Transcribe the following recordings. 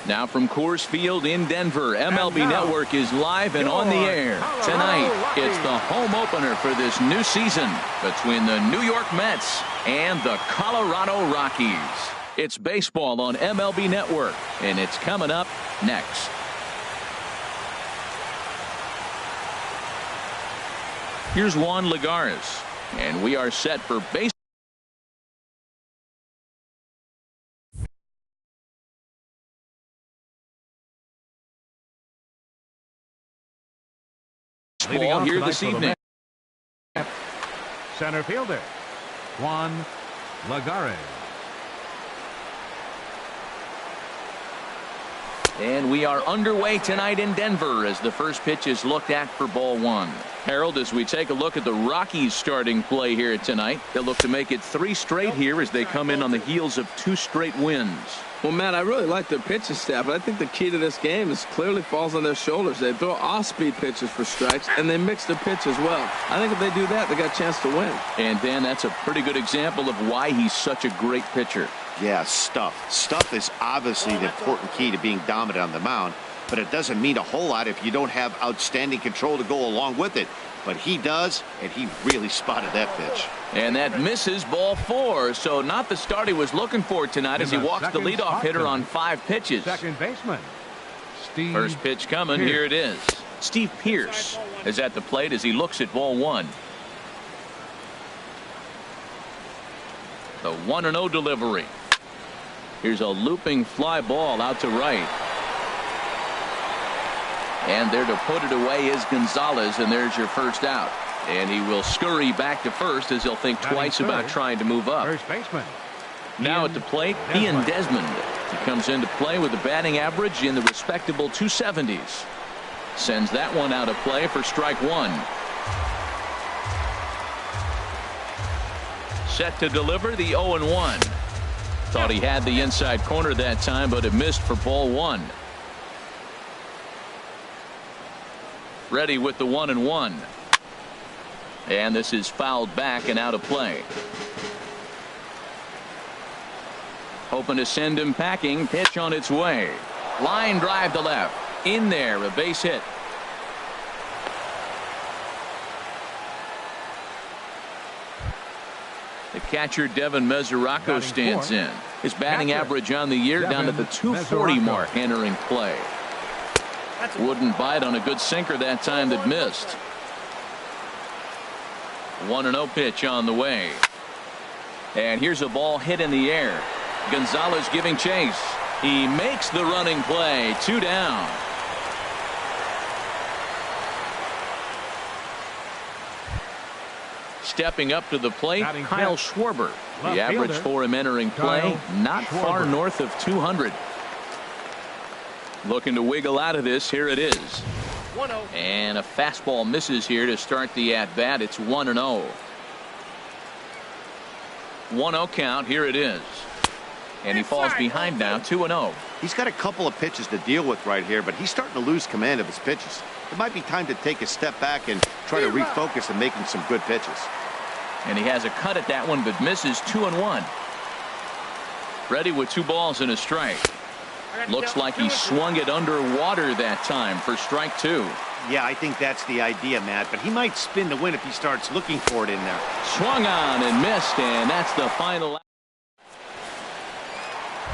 Now from Coors Field in Denver, MLB Network is live and on the air. Tonight, it's the home opener for this new season between the New York Mets and the Colorado Rockies. It's baseball on MLB Network, and it's coming up next. Here's Juan Lagares, and we are set for baseball. Ball here this evening. Center fielder Juan Lagares. And we are underway tonight in Denver as the first pitch is looked at for ball one. Harold, as we take a look at the Rockies starting play here tonight, they'll look to make it 3 straight here as they come in on the heels of 2 straight wins. Well, Matt, I really like their pitching staff, but I think the key to this game is clearly falls on their shoulders. They throw off-speed pitches for strikes, and they mix their pitch as well. I think if they do that, they got a chance to win. And, Dan, that's a pretty good example of why he's such a great pitcher. Yeah, stuff. Stuff is obviously the important key to being dominant on the mound, but it doesn't mean a whole lot if you don't have outstanding control to go along with it. But he does, and he really spotted that pitch. And that misses ball 4, so not the start he was looking for tonight as he walks the leadoff hitter on 5 pitches. Second baseman, Steve. First pitch coming. Pierce. Here it is. Steve Pierce is at the plate as he looks at ball 1. The 1-0 delivery. Here's a looping fly ball out to right. And there to put it away is Gonzalez, and there's your first out. And he will scurry back to first as he'll think twice about trying to move up. First baseman. Now at the plate, Ian Desmond. He comes into play with a batting average in the respectable 270s. Sends that one out of play for strike 1. Set to deliver the 0-1. Thought he had the inside corner that time, but it missed for ball 1. Ready with the 1-1. And this is fouled back and out of play. Hoping to send him packing. Pitch on its way. Line drive to left. In there, a base hit. The catcher Devin Mesoraco stands in. His batting average on the year down at the 240 mark entering play. Wouldn't bite on a good sinker that time that missed. 1-0 pitch on the way. And here's a ball hit in the air. Gonzalez giving chase. He makes the running play. 2 down. Stepping up to the plate, Kyle Schwarber. The average for him entering play, not far north of 200. Looking to wiggle out of this. Here it is. 1-0. And a fastball misses here to start the at-bat. It's 1-0. 1-0 count. Here it is. And he falls behind now, 2-0. He's got a couple of pitches to deal with right here, but he's starting to lose command of his pitches. It might be time to take a step back and try to refocus on making some good pitches. And he has a cut at that one, but misses 2-1. Ready with 2 balls and a strike. Looks like he swung it underwater that time for strike 2. Yeah, I think that's the idea, Matt, but he might spin the win if he starts looking for it in there. Swung on and missed, and that's the final.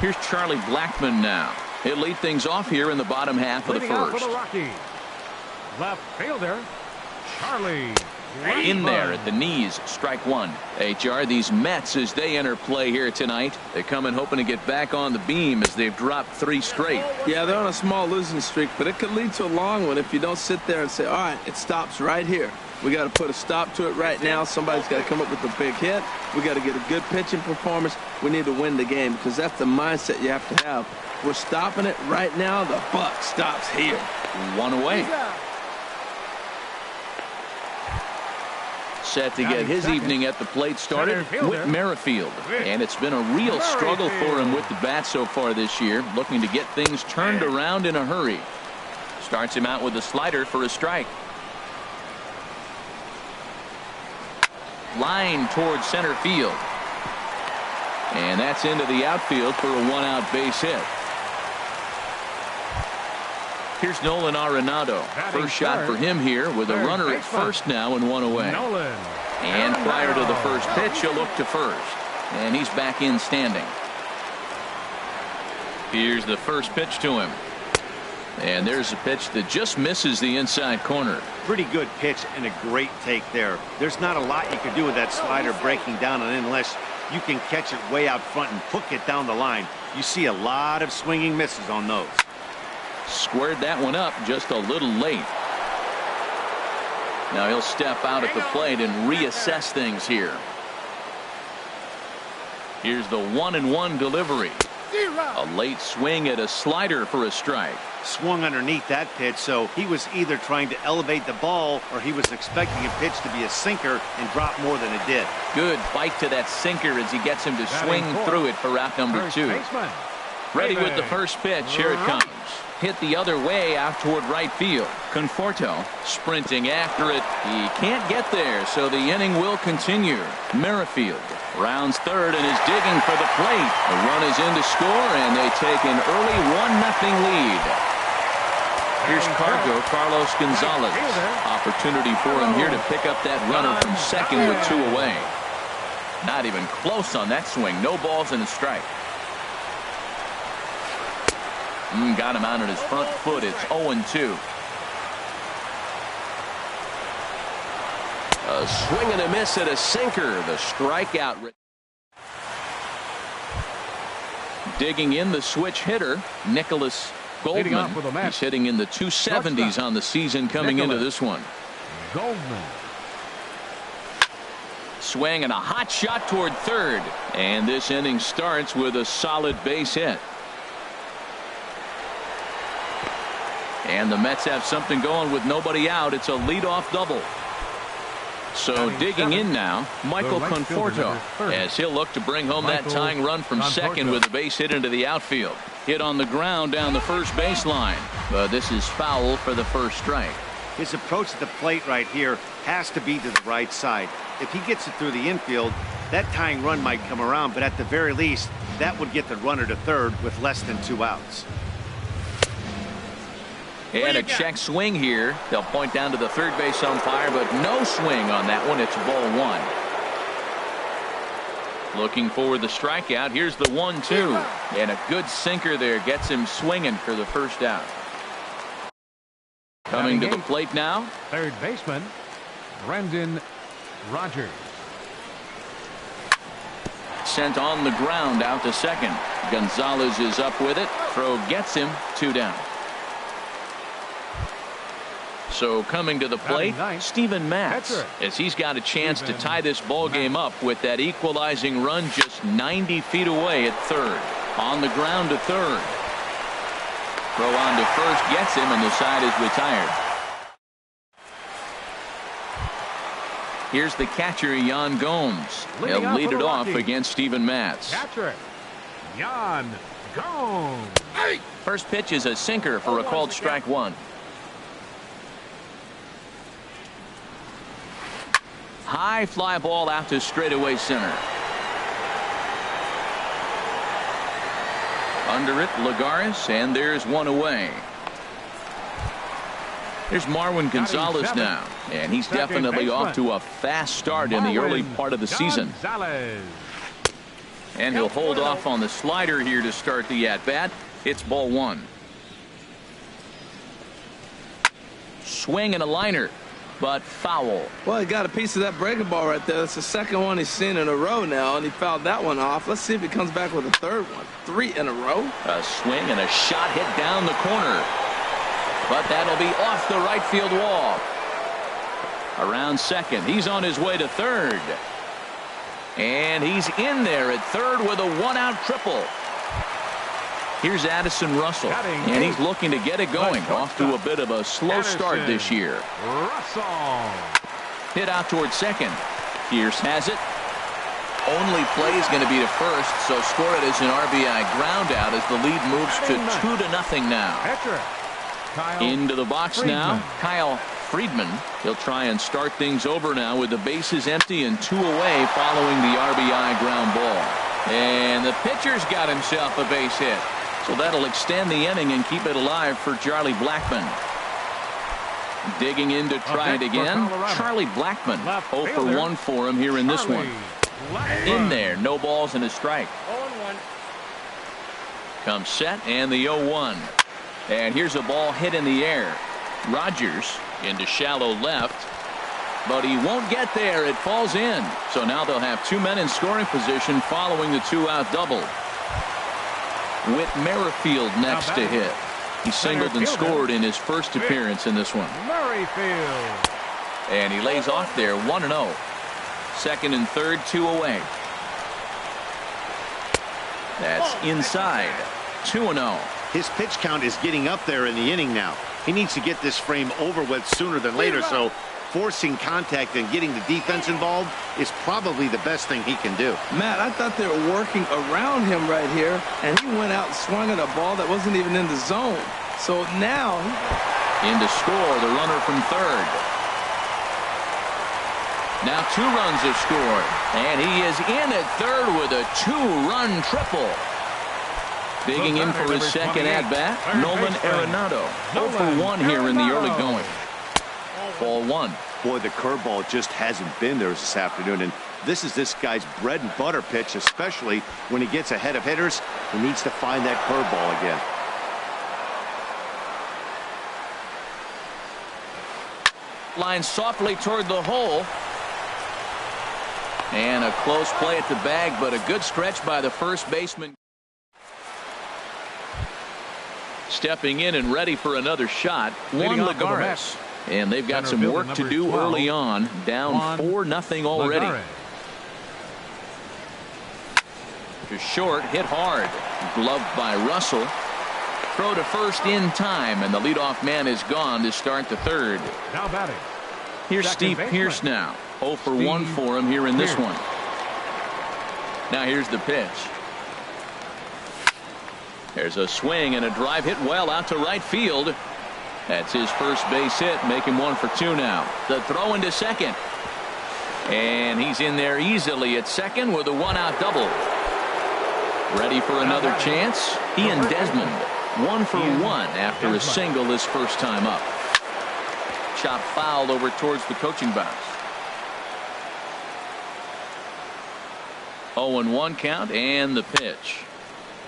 Here's Charlie Blackmon now. He'll lead things off here in the bottom half of the Leading off first. for the Rockies, Left fielder, Charlie. In there at the knees, strike one. HR, these Mets, as they enter play here tonight, they come in hoping to get back on the beam as they've dropped 3 straight. Yeah, they're on a small losing streak, but it could lead to a long one if you don't sit there and say, all right, it stops right here. We got to put a stop to it right now. Somebody's got to come up with a big hit. We got to get a good pitching performance. We need to win the game because that's the mindset you have to have. We're stopping it right now. The buck stops here. 1 away. Set to get his evening at the plate started, Whit Merrifield. And it's been a real struggle for him with the bat so far this year, looking to get things turned around in a hurry. Starts him out with a slider for a strike. Line towards center field. And that's into the outfield for a 1-out base hit. Here's Nolan Arenado. First shot for him here with a runner at first now and 1 away. And prior to the first pitch, he'll look to first. And he's back in standing. Here's the first pitch to him. And there's a pitch that just misses the inside corner. Pretty good pitch and a great take there. There's not a lot you can do with that slider breaking down and unless you can catch it way out front and hook it down the line. You see a lot of swinging misses on those. Squared that one up just a little late. Now he'll step out at the plate and reassess things here. Here's the 1-1 delivery. A late swing at a slider for a strike. Swung underneath that pitch, so he was either trying to elevate the ball or he was expecting a pitch to be a sinker and drop more than it did. Good bite to that sinker as he gets him to swing through it for out number 2. Ready with the first pitch. Here it comes. Hit the other way out toward right field. Conforto sprinting after it. He can't get there, so the inning will continue. Merrifield rounds third and is digging for the plate. The run is in to score, and they take an early 1-0 lead. Here's Carlos Gonzalez. Opportunity for him here to pick up that runner from second with 2 away. Not even close on that swing. No balls and a strike. Got him out on his front foot. It's 0-2. A swing and a miss at a sinker. The strikeout. Digging in the switch hitter, Nicholas Goldman. He's hitting in the 270s on the season coming into this one. Goldman. Swing and a hot shot toward third. And this inning starts with a solid base hit. And the Mets have something going with nobody out. It's a leadoff double. So digging in now, Michael Conforto, as he'll look to bring home that tying run from second with a base hit into the outfield. Hit on the ground down the first baseline. But this is foul for the first strike. His approach to the plate right here has to be to the right side. If he gets it through the infield, that tying run might come around, but at the very least, that would get the runner to third with less than 2 outs. And a check swing here. They'll point down to the third base umpire, but no swing on that one. It's ball 1. Looking for the strikeout. Here's the 1-2. And a good sinker there gets him swinging for the first out. Coming to the plate now. Third baseman, Brendan Rodgers. Sent on the ground out to second. Gonzalez is up with it. Throw gets him. 2 down. So coming to the plate, Steven Matz, as he's got a chance to tie this ball game up with that equalizing run just 90 feet away at third. On the ground to third. Throw on to first gets him, and the side is retired. Here's the catcher, Yan Gomes. He'll lead it off against Steven Matz. Catcher, Yan Gomes. First pitch is a sinker for a called strike 1. High fly ball out to straightaway center. Under it, Lagares, and there's 1 away. Here's Marwin Gonzalez now, and he's definitely off to a fast start in the early part of the season. And he'll hold off on the slider here to start the at-bat. It's ball 1. Swing and a liner, but foul. Well, he got a piece of that breaking ball right there. That's the second one he's seen in a row now, and he fouled that one off. Let's see if he comes back with a third one. 3 in a row. A swing and a shot hit down the corner. But that'll be off the right field wall. Around second. He's on his way to third. And he's in there at third with a one-out triple. Here's Addison Russell, and he's looking to get it going. Off to a bit of a slow start this year. Russell. Hit out towards second. Pierce has it. Only play is going to be to first, so score it as an RBI ground out as the lead moves to 2-0 now. Into the box now, Kyle Friedman. He'll try and start things over now with the bases empty and 2 away following the RBI ground ball. And the pitcher's got himself a base hit. So that'll extend the inning and keep it alive for Charlie Blackmon. Digging in to try it again. Charlie Blackmon, 0 for 1 for him here in this one. In there, no balls and a strike. Comes set and the 0-1. And here's a ball hit in the air. Rogers into shallow left. But he won't get there. It falls in. So now they'll have 2 men in scoring position following the 2-out double. Whit Merrifield next to hit. He singled and scored in his first appearance in this one. Merrifield. And he lays off there 1-0. Second and third, 2 away. That's inside. 2-0. His pitch count is getting up there in the inning now. He needs to get this frame over with sooner than later, so forcing contact and getting the defense involved is probably the best thing he can do. Matt, I thought they were working around him right here, and he went out and swung at a ball that wasn't even in the zone. So now in to score the runner from third. Now 2 runs have scored, and he is in at third with a 2-run triple. Digging in for his second at-bat, Nolan Arenado. 0 for 1 here in the early going. Ball 1. Boy, the curveball just hasn't been there this afternoon, and this is this guy's bread and butter pitch, especially when he gets ahead of hitters. He needs to find that curveball again. Line softly toward the hole. And a close play at the bag, but a good stretch by the first baseman. Stepping in and ready for another shot, Juan Lagares. And they've got some work to do early on. Down 4-0 already. To short, hit hard. Gloved by Russell. Throw to first in time, and the leadoff man is gone to start the third. Now batting. Here's Steve Pierce now. 0 for 1 for him here in this one. Now here's the pitch. There's a swing and a drive hit well out to right field. That's his first base hit, making 1 for 2 now. The throw into second. And he's in there easily at second with a 1-out double. Ready for another chance. Ian Desmond, 1 for 1 after a single his first time up. Chop foul over towards the coaching box. 0-1 count and the pitch.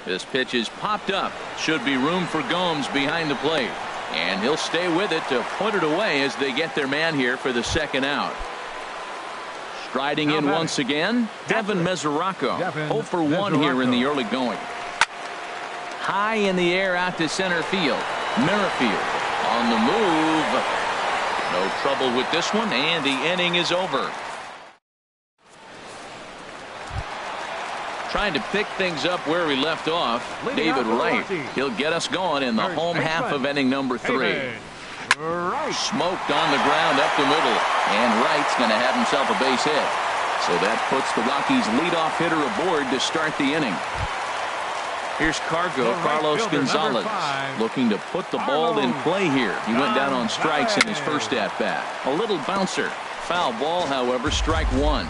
This pitch is popped up. Should be room for Gomes behind the plate. And he'll stay with it to put it away as they get their man here for the second out. Striding in once again, Devin Mesoraco. 0 for 1 here in the early going. High in the air out to center field. Merrifield on the move. No trouble with this one, and the inning is over. Trying to pick things up where we left off, David Wright. He'll get us going in the home half of inning number 3. Smoked on the ground up the middle, and Wright's going to have himself a base hit. So that puts the Rockies leadoff hitter aboard to start the inning. Here's Carlos Gonzalez looking to put the ball in play here. He went down on strikes in his first at-bat. A little bouncer. Foul ball, however, strike 1.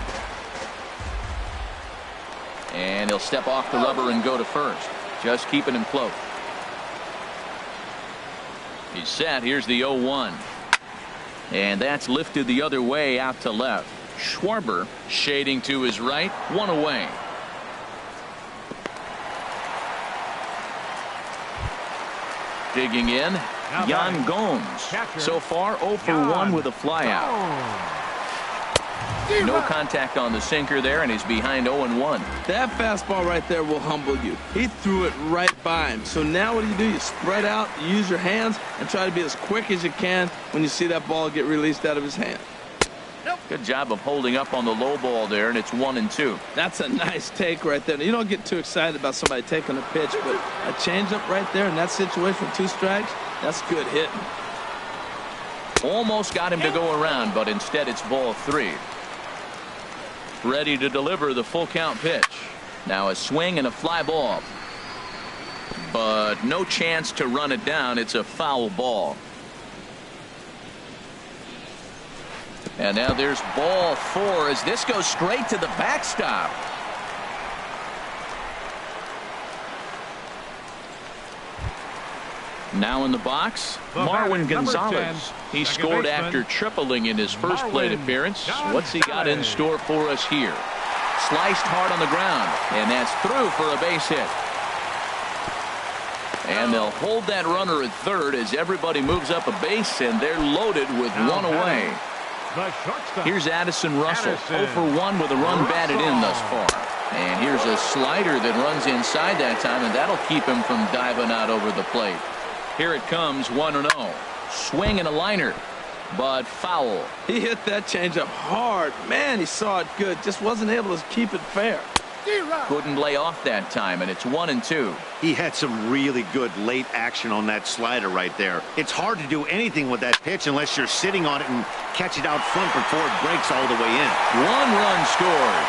And he'll step off the rubber and go to first. Just keeping him close. He's set. Here's the 0-1. And that's lifted the other way out to left. Schwarber shading to his right. 1 away. Digging in. Jan Gomes. So far 0 for 1 with a flyout. No contact on the sinker there, and he's behind 0-1. That fastball right there will humble you. He threw it right by him. So now what do? You spread out, you use your hands, and try to be as quick as you can when you see that ball get released out of his hand. Good job of holding up on the low ball there, and it's 1-2. That's a nice take right there. You don't get too excited about somebody taking a pitch, but a changeup right there in that situation with 2 strikes, that's good hitting. Almost got him to go around, but instead it's ball 3. Ready to deliver the full count pitch. Now a swing and a fly ball. But no chance to run it down. It's a foul ball. And now there's ball 4 as this goes straight to the backstop. Now in the box, Marwin Gonzalez. He scored after tripling in his first plate appearance. What's he got in store for us here? Sliced hard on the ground, and that's through for a base hit. And they'll hold that runner at third as everybody moves up a base, and they're loaded with 1 away. Here's Addison Russell, 0 for 1 with a run batted in thus far. And here's a slider that runs inside that time, and that'll keep him from diving out over the plate. Here it comes, 1-0. Swing and a liner, but foul. He hit that changeup hard. Man, he saw it good. Just wasn't able to keep it fair. Couldn't lay off that time, and it's 1-2. He had some really good late action on that slider right there. It's hard to do anything with that pitch unless you're sitting on it and catch it out front before it breaks all the way in. 1 run scores.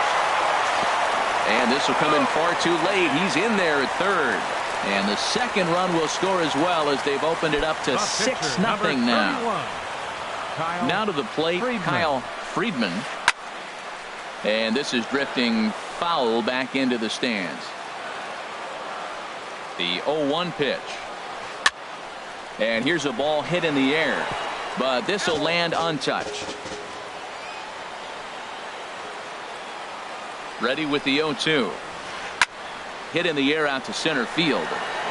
And this will come in far too late. He's in there at third. And the second run will score as well as they've opened it up to 6-0 now. Now to the plate, Kyle Friedman. And this is drifting foul back into the stands. The 0-1 pitch. And here's a ball hit in the air, but this will land untouched. Ready with the 0-2. Hit in the air out to center field.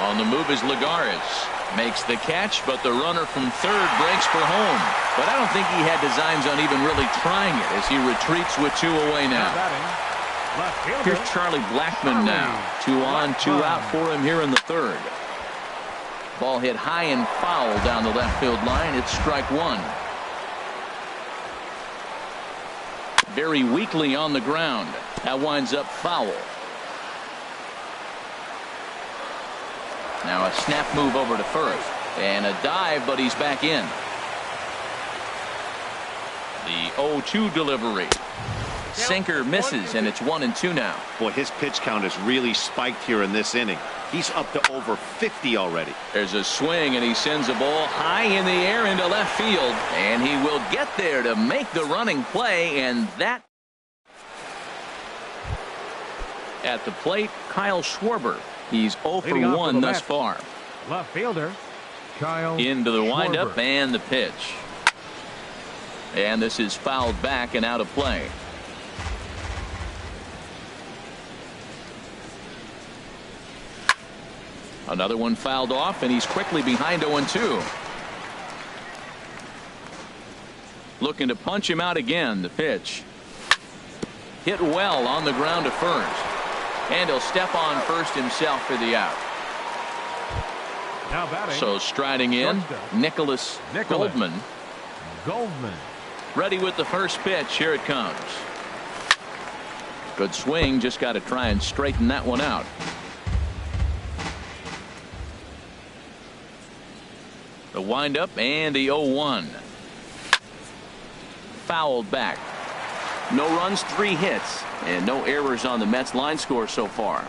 On the move is Lagares. Makes the catch, but the runner from third breaks for home. But I don't think he had designs on even really trying it as he retreats with 2 away now. Here's Charlie Blackmon now. 2 on, 2 out for him here in the third. Ball hit high and foul down the left field line. It's strike 1. Very weakly on the ground. That winds up foul. Now a snap move over to first. And a dive, but he's back in. The 0-2 delivery. Sinker misses, and it's 1-2 now. Boy, his pitch count has really spiked here in this inning. He's up to over 50 already. There's a swing, and he sends a ball high in the air into left field. And he will get there to make the running play, and that at the plate, Kyle Schwarber. He's 0 for 1 thus far. Left fielder, Kyle into the windup Schwarber. and the pitch. And this is fouled back and out of play. Another one fouled off, and he's quickly behind 0-2. Looking to punch him out again. The pitch. Hit well on the ground to first. And he'll step on first himself for the out. Now batting. So striding in, Nicholas Goldman. Ready with the first pitch. Here it comes. Good swing. Just got to try and straighten that one out. The windup and the 0-1. Fouled back. No runs, 3 hits, and no errors on the Mets line score so far.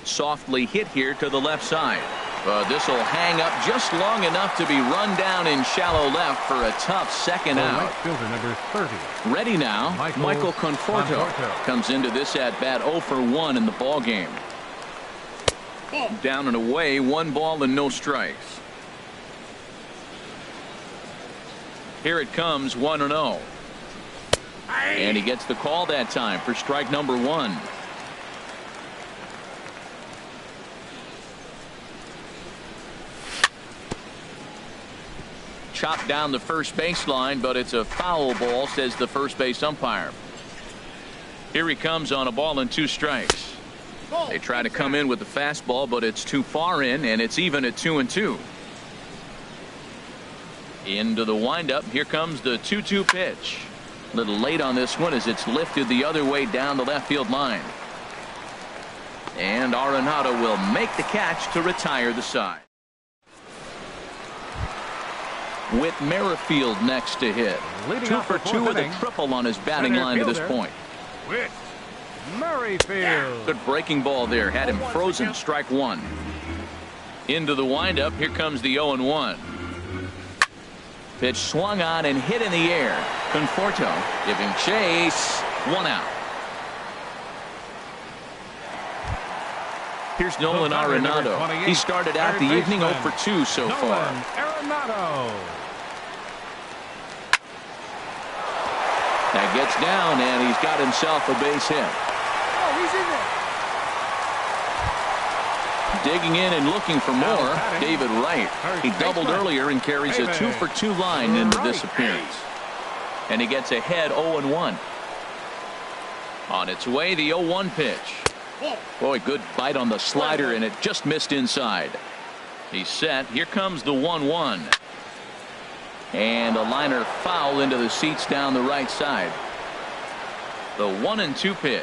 Softly hit here to the left side. But this will hang up just long enough to be run down in shallow left for a tough second out. Right fielder number 30. Ready now, Michael Conforto comes into this at bat 0 for 1 in the ball game. Down and away, 1 ball and no strikes. Here it comes, 1-0. And he gets the call that time for strike number 1. chopped down the first baseline, but it's a foul ball, says the first base umpire. Here he comes on a ball and 2 strikes. They try to come in with the fastball, but it's too far in, and it's even at 2-2. Into the windup. Here comes the 2-2 pitch. A little late on this one as it's lifted the other way down the left field line. And Arenado will make the catch to retire the side. With Merrifield next to hit. Leading 2 off for the 2 with a inning. triple on his batting Center line to this fielder. point. With Merrifield. Good breaking ball there. Had him frozen. Strike 1. Into the windup. Here comes the 0-1. Pitch swung on and hit in the air. Conforto giving chase. 1 out. Here's Nolan Arenado. He started out the evening 0 for 2 so far. Arenado. That gets down, and he's got himself a base hit. Oh, he's in there. Digging in and looking for more, David Wright. He doubled earlier and carries a 2 for 2 line into this appearance. And he gets ahead 0-1. On its way, the 0-1 pitch. Boy, good bite on the slider, and it just missed inside. He's set. Here comes the 1-1. And a liner foul into the seats down the right side. The 1-2 pitch.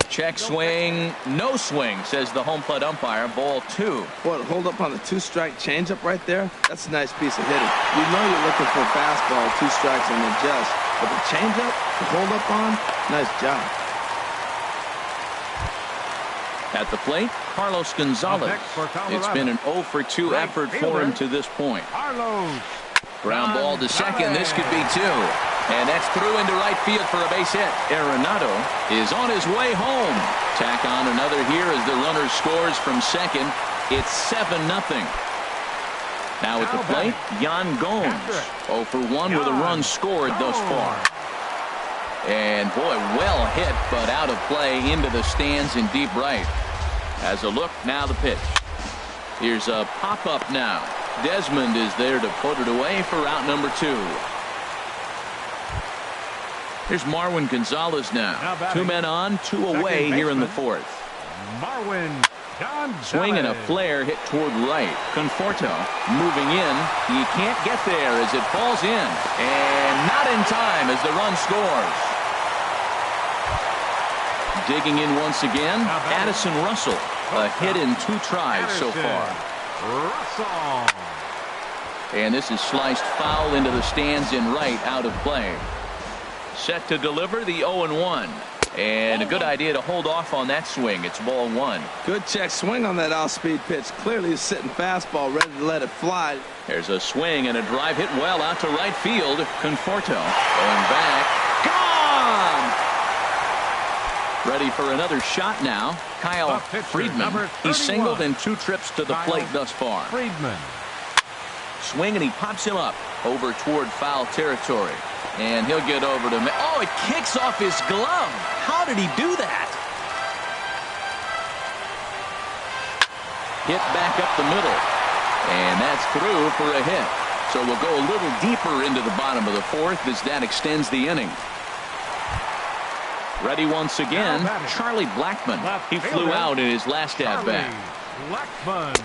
Check swing. No swing, says the home plate umpire. Ball 2. Boy, hold up on the 2-strike changeup right there. That's a nice piece of hitting. You know you're looking for a fastball, 2 strikes and adjust. But the changeup, the hold up on, nice job. At the plate, Carlos Gonzalez. It's been an 0 for 2 effort for him to this point. Carlos. Ground ball to second. This could be 2. And that's through into right field for a base hit. Arenado is on his way home. Tack on another here as the runner scores from second. It's 7-0. Now at the plate, Yan Gomes. 0 for 1 with a run scored thus far. And boy, well hit, but out of play into the stands in deep right. As a look, now the pitch. Here's a pop-up now. Desmond is there to put it away for out number 2. Here's Marwin Gonzalez now. 2 men on, 2 away here in the 4th. Marwin Gonzalez. Swing and a flare hit toward right. Conforto moving in. He can't get there as it falls in. And not in time as the run scores. Digging in once again, Addison Russell. A hit in 2 tries so far. Russell. And this is sliced foul into the stands in right, out of play. Set to deliver the 0-1. And a good idea to hold off on that swing. It's ball 1. Good check swing on that off-speed pitch. Clearly a sitting fastball, ready to let it fly. There's a swing and a drive hit well out to right field. Conforto going back. Gone! Ready for another shot now. Kyle Friedman. He's singled in 2 trips to the plate thus far. Friedman. Swing and he pops him up over toward foul territory. And he'll get over to him. Oh, it kicks off his glove. How did he do that? Hit back up the middle. And that's through for a hit. So we'll go a little deeper into the bottom of the 4th as that extends the inning. Ready once again, Charlie Blackmon. He flew out in his last at-bat.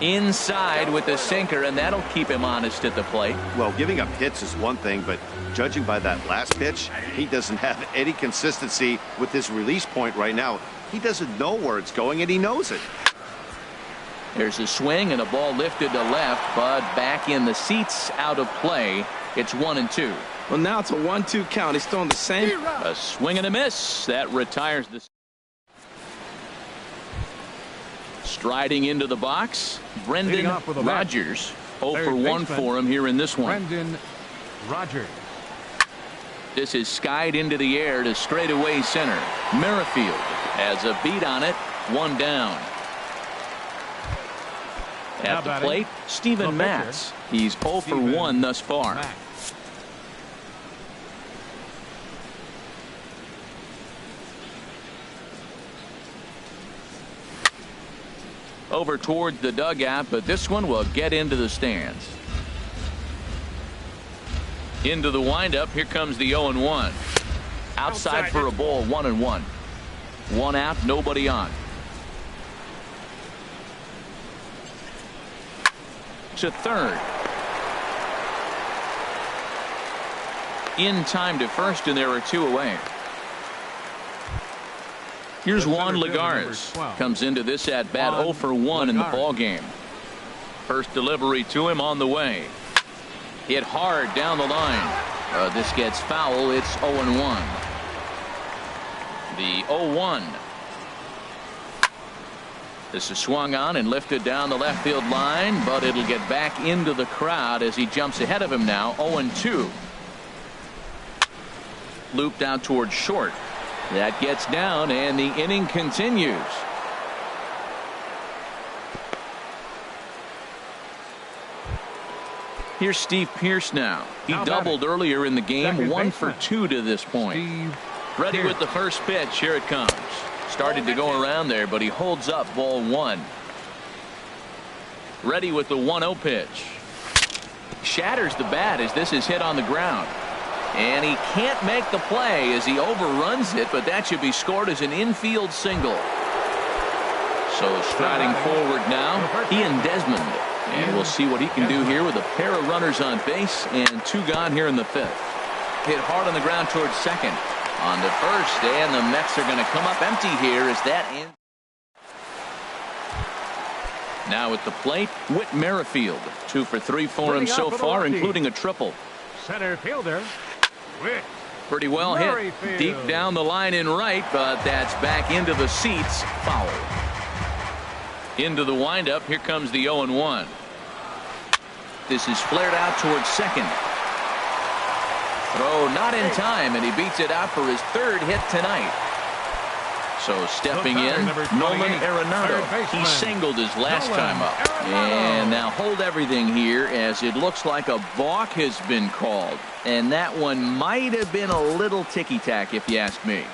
Inside with the sinker, and that'll keep him honest at the plate. Well, giving up hits is one thing, but judging by that last pitch, he doesn't have any consistency with his release point right now. He doesn't know where it's going, and he knows it. There's a swing and a ball lifted to left, but back in the seats, out of play. It's 1-2. Well, now it's a 1-2 count. He's throwing the same. A swing and a miss. That retires the. Striding into the box, Brendan Rodgers. 0 for 1 for him here in this one. Brendan Rodgers. This is skied into the air to straightaway center. Merrifield has a beat on it. 1 down. At the plate, Steven Matz. He's 0 for 1 thus far. Over toward the dugout, but this one will get into the stands. Into the windup. Here comes the 0-1. Outside for a ball, 1-1. One out, nobody on. To third. In time to first, and there are two away. Here's Juan Lagares. Comes into this at bat 0 for 1 in the ball game. First delivery to him on the way. Hit hard down the line. This gets foul. It's 0-1. The 0-1. This is swung on and lifted down the left field line, but it'll get back into the crowd as he jumps ahead of him now. 0-2. Looped out towards short. That gets down, and the inning continues. Here's Steve Pearce now. He doubled earlier in the game. 1 for 2 to this point. Ready with the first pitch. Here it comes. Started to go around there, but he holds up ball 1. Ready with the 1-0 pitch. Shatters the bat as this is hit on the ground. And he can't make the play as he overruns it, but that should be scored as an infield single. So striding forward now, Ian Desmond. And we'll see what he can do here with a pair of runners on base and 2 gone here in the 5th. Hit hard on the ground towards second. On to first, and the Mets are going to come up empty here as that ends. Now at the plate, Whit Merrifield. 2 for 3 for him so far, including a triple. Center fielder. Pretty well hit deep down the line in right, but that's back into the seats. Foul. Into the windup. Here comes the 0-1. This is flared out towards second. Throw not in time, and he beats it out for his 3rd hit tonight. So stepping in, Nolan Arenado. He singled his last time up. And now hold everything here as it looks like a balk has been called. And that one might have been a little ticky-tack if you ask me.